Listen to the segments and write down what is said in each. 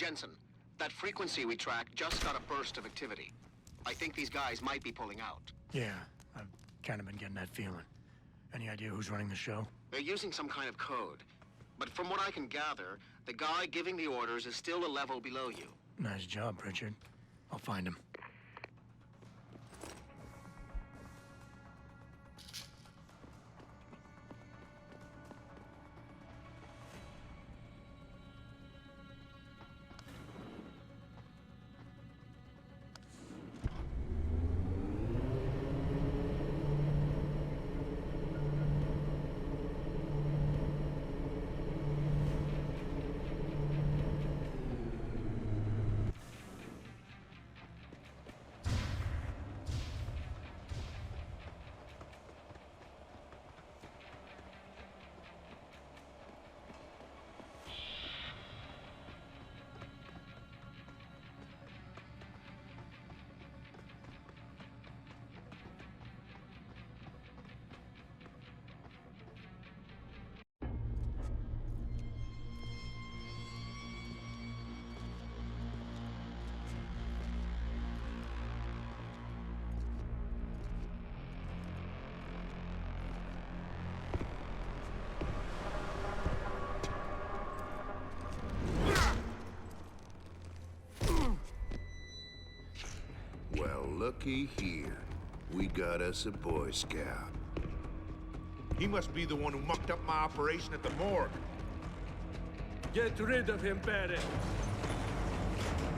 Jensen, that frequency we tracked just got a burst of activity. I think these guys might be pulling out. Yeah, I've kind of been getting that feeling. Any idea who's running the show? They're using some kind of code. But from what I can gather, the guy giving the orders is still a level below you. Nice job, Richard. I'll find him. Well, looky here. We got us a Boy Scout. He must be the one who mucked up my operation at the morgue. Get rid of him, Barry.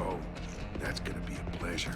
Oh, that's gonna be a pleasure.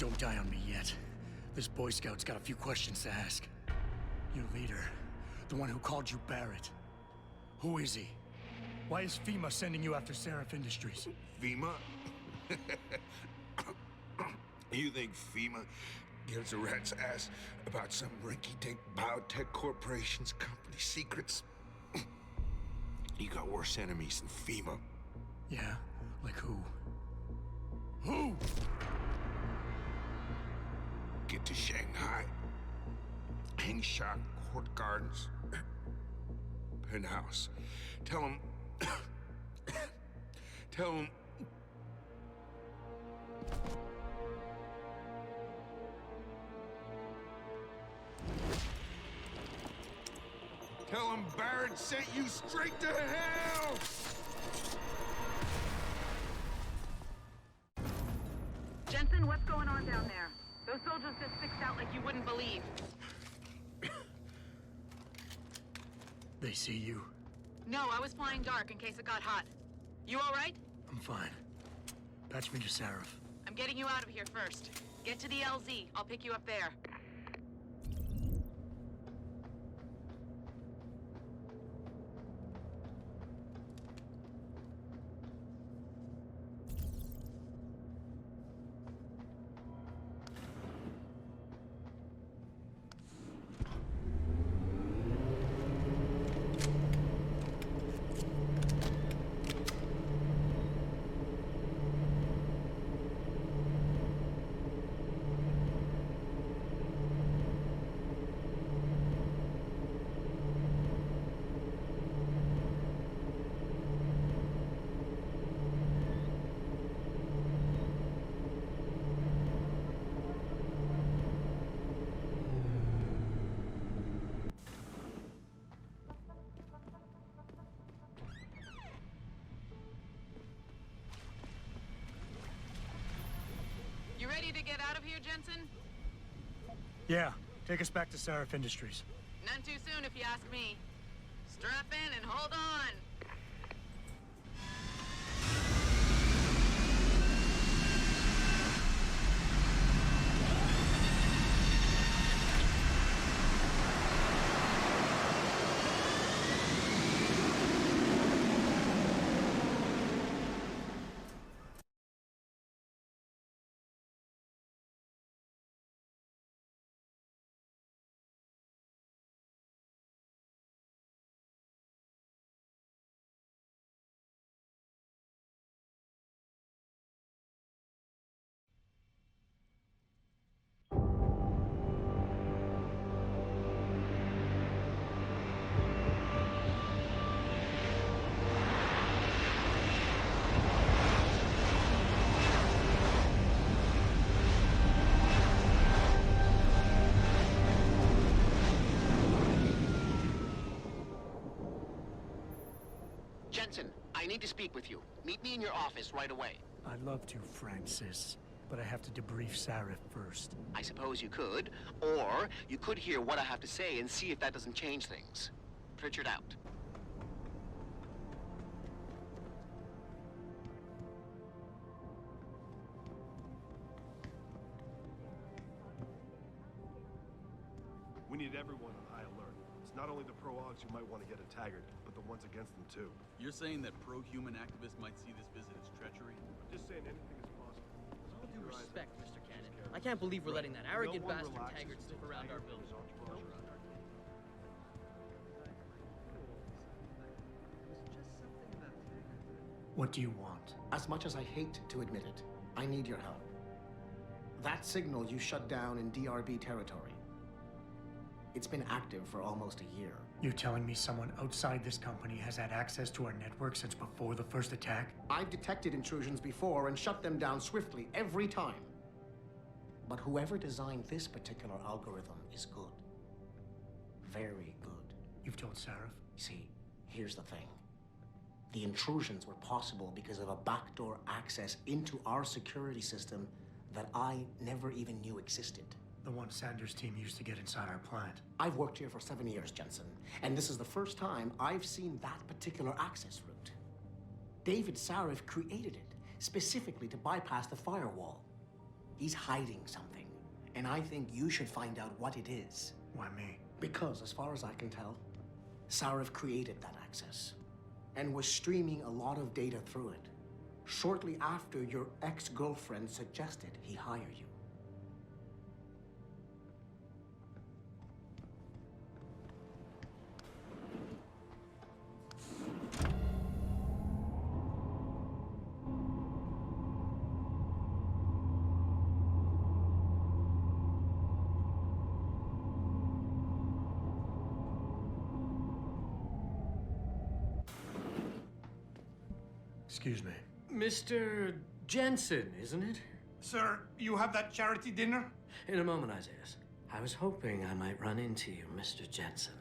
Don't die on me yet. This Boy Scout's got a few questions to ask. Your leader, the one who called you Barrett. Who is he? Why is FEMA sending you after Seraph Industries? FEMA? You think FEMA gives a rat's ass about some rinky-dink biotech corporation's company secrets? You got worse enemies than FEMA. Yeah? Like who? Who? Get to Shanghai. Hengsha Court Gardens. Penthouse. Tell him... Tell him... Tell him Barrett sent you straight to hell! Jensen, what's going on down there? Those soldiers just sticks out like you wouldn't believe. They see you? No, I was flying dark in case it got hot. You all right? I'm fine. Patch me to Seraph. I'm getting you out of here first. Get to the LZ. I'll pick you up there. You ready to get out of here, Jensen? Yeah, take us back to Seraph Industries. None too soon, if you ask me. Strap in and hold on. Jensen, I need to speak with you. Meet me in your office right away. I'd love to, Francis, but I have to debrief Seraph first. I suppose you could, or you could hear what I have to say and see if that doesn't change things. Pritchard out. We need everyone on high alert. It's not only the pro-Augs who might want to get at Taggart, but the ones against them too. You're saying that pro-human activists might see this visit as treachery? I'm just saying anything is possible. With all due respect, Mr. Cannon, I can't believe we're letting that arrogant bastard Taggart stick around our building. What do you want? As much as I hate to admit it, I need your help. That signal you shut down in DRB territory. It's been active for almost a year. You're telling me someone outside this company has had access to our network since before the first attack? I've detected intrusions before and shut them down swiftly every time. But whoever designed this particular algorithm is good. Very good. You've told Seraph? See, here's the thing. The intrusions were possible because of a backdoor access into our security system that I never even knew existed. The one Sanders' team used to get inside our plant. I've worked here for 7 years, Jensen, and this is the first time I've seen that particular access route. David Sarif created it specifically to bypass the firewall. He's hiding something. And I think you should find out what it is. Why me? Because, as far as I can tell, Sarif created that access and was streaming a lot of data through it shortly after your ex-girlfriend suggested he hire you. Excuse me. Mr. Jensen, isn't it? Sir, you have that charity dinner? In a moment, Isaiah. I was hoping I might run into you, Mr. Jensen.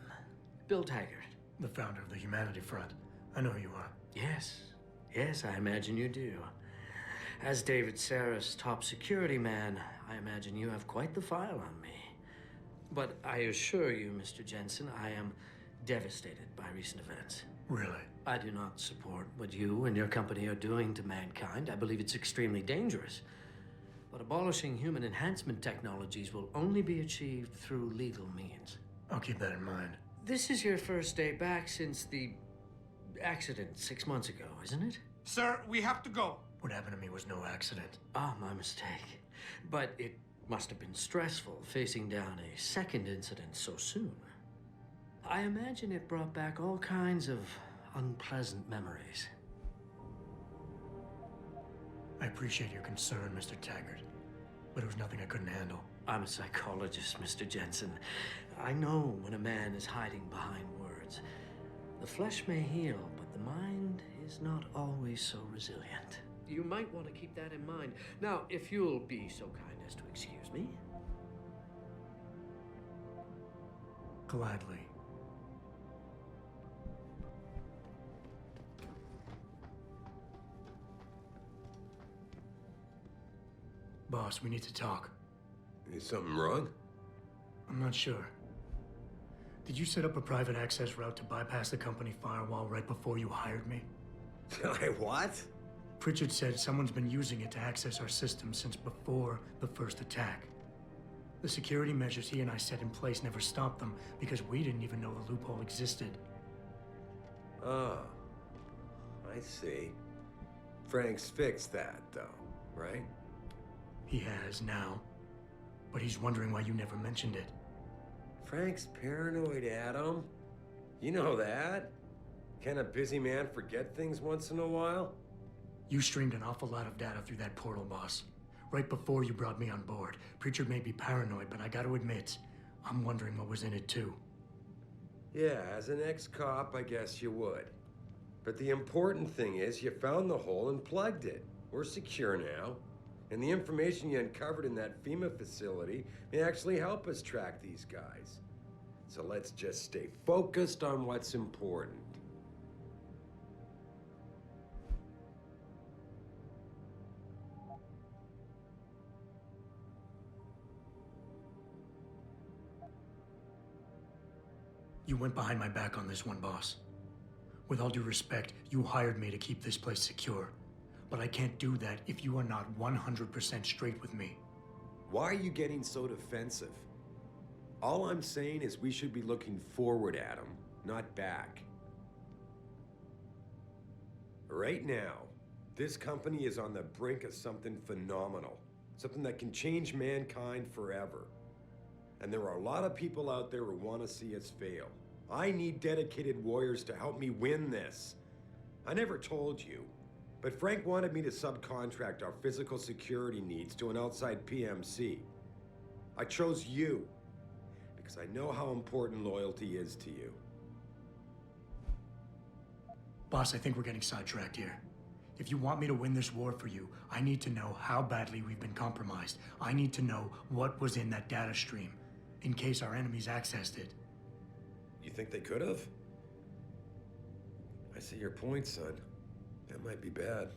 Bill Taggart. The founder of the Humanity Front. I know you are. Yes, I imagine you do. As David Sarah's top security man, I imagine you have quite the file on me. But I assure you, Mr. Jensen, I am devastated by recent events. Really? I do not support what you and your company are doing to mankind. I believe it's extremely dangerous. But abolishing human enhancement technologies will only be achieved through legal means. I'll keep that in mind. This is your first day back since the accident 6 months ago, isn't it? Sir, we have to go. What happened to me was no accident. Ah, my mistake. But it must have been stressful facing down a second incident so soon. I imagine it brought back all kinds of unpleasant memories. I appreciate your concern, Mr. Taggart, but it was nothing I couldn't handle. I'm a psychologist, Mr. Jensen. I know when a man is hiding behind words. The flesh may heal, but the mind is not always so resilient. You might want to keep that in mind. Now, if you'll be so kind as to excuse me. Gladly. Boss, we need to talk. Is something wrong? I'm not sure. Did you set up a private access route to bypass the company firewall right before you hired me? What? Pritchard said someone's been using it to access our system since before the first attack. The security measures he and I set in place never stopped them because we didn't even know the loophole existed. Oh, I see. Frank's fixed that, though, right? He has now, but he's wondering why you never mentioned it. Frank's paranoid, Adam. You know that. Can a busy man forget things once in a while? You streamed an awful lot of data through that portal, boss. Right before you brought me on board. Pritchard may be paranoid, but I gotta admit, I'm wondering what was in it too. Yeah, as an ex-cop, I guess you would. But the important thing is you found the hole and plugged it. We're secure now. And the information you uncovered in that FEMA facility may actually help us track these guys. So let's just stay focused on what's important. You went behind my back on this one, boss. With all due respect, you hired me to keep this place secure. But I can't do that if you are not 100% straight with me. Why are you getting so defensive? All I'm saying is we should be looking forward, Adam, not back. Right now, this company is on the brink of something phenomenal. Something that can change mankind forever. And there are a lot of people out there who want to see us fail. I need dedicated warriors to help me win this. I never told you, but Frank wanted me to subcontract our physical security needs to an outside PMC. I chose you because I know how important loyalty is to you. Boss, I think we're getting sidetracked here. If you want me to win this war for you, I need to know how badly we've been compromised. I need to know what was in that data stream, in case our enemies accessed it. You think they could have? I see your point, son. That might be bad.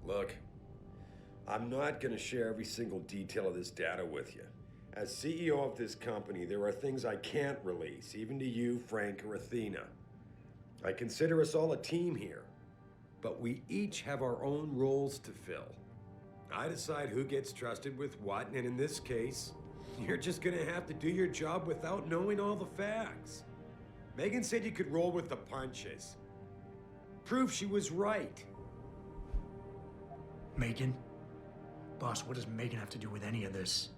Look, I'm not gonna share every single detail of this data with you. As CEO of this company, there are things I can't release, even to you, Frank, or Athena. I consider us all a team here, but we each have our own roles to fill. I decide who gets trusted with what, and in this case, you're just gonna have to do your job without knowing all the facts. Megan said you could roll with the punches. Proof she was right. Megan? Boss, what does Megan have to do with any of this?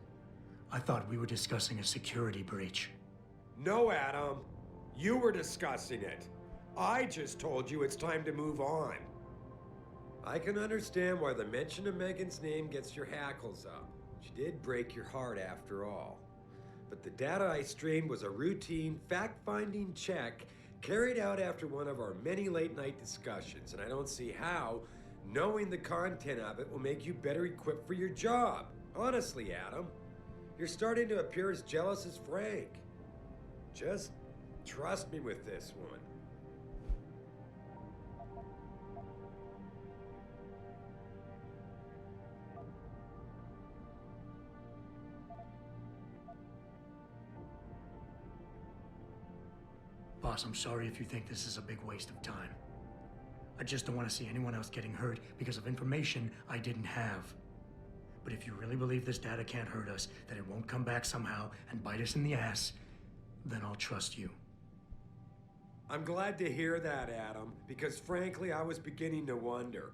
I thought we were discussing a security breach. No, Adam. You were discussing it. I just told you it's time to move on. I can understand why the mention of Megan's name gets your hackles up. She did break your heart after all. But the data I streamed was a routine, fact-finding check carried out after one of our many late-night discussions, and I don't see how knowing the content of it will make you better equipped for your job. Honestly, Adam, you're starting to appear as jealous as Frank. Just trust me with this one. Boss, I'm sorry if you think this is a big waste of time. I just don't want to see anyone else getting hurt because of information I didn't have. But if you really believe this data can't hurt us, that it won't come back somehow and bite us in the ass, then I'll trust you. I'm glad to hear that, Adam, because frankly, I was beginning to wonder.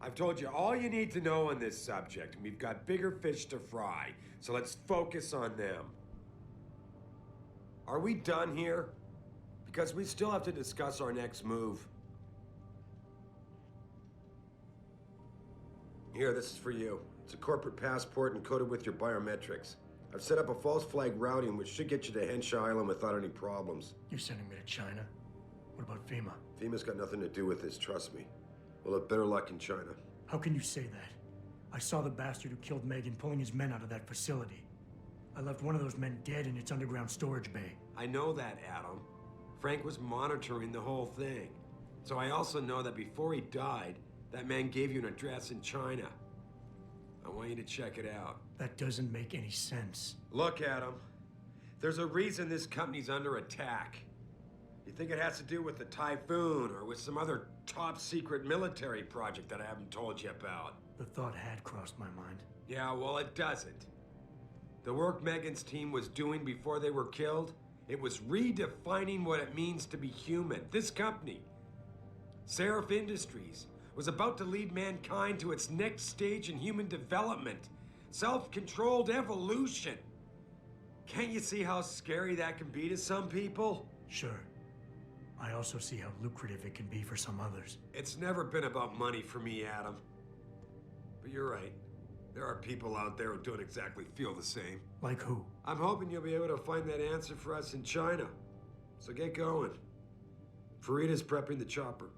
I've told you all you need to know on this subject, and we've got bigger fish to fry, so let's focus on them. Are we done here? Because we still have to discuss our next move. Here, this is for you. It's a corporate passport encoded with your biometrics. I've set up a false flag routing which should get you to Henshaw Island without any problems. You're sending me to China? What about FEMA? FEMA's got nothing to do with this, trust me. We'll have better luck in China. How can you say that? I saw the bastard who killed Megan pulling his men out of that facility. I left one of those men dead in its underground storage bay. I know that, Adam. Frank was monitoring the whole thing. So I also know that before he died, that man gave you an address in China. I want you to check it out. That doesn't make any sense. Look, Adam. There's a reason this company's under attack. You think it has to do with the Typhoon or with some other top-secret military project that I haven't told you about? The thought had crossed my mind. Yeah, well, it doesn't. The work Megan's team was doing before they were killed, it was redefining what it means to be human. This company, Seraph Industries, was about to lead mankind to its next stage in human development. Self-controlled evolution. Can't you see how scary that can be to some people? Sure. I also see how lucrative it can be for some others. It's never been about money for me, Adam. But you're right. There are people out there who don't exactly feel the same. Like who? I'm hoping you'll be able to find that answer for us in China. So get going. Farida's prepping the chopper.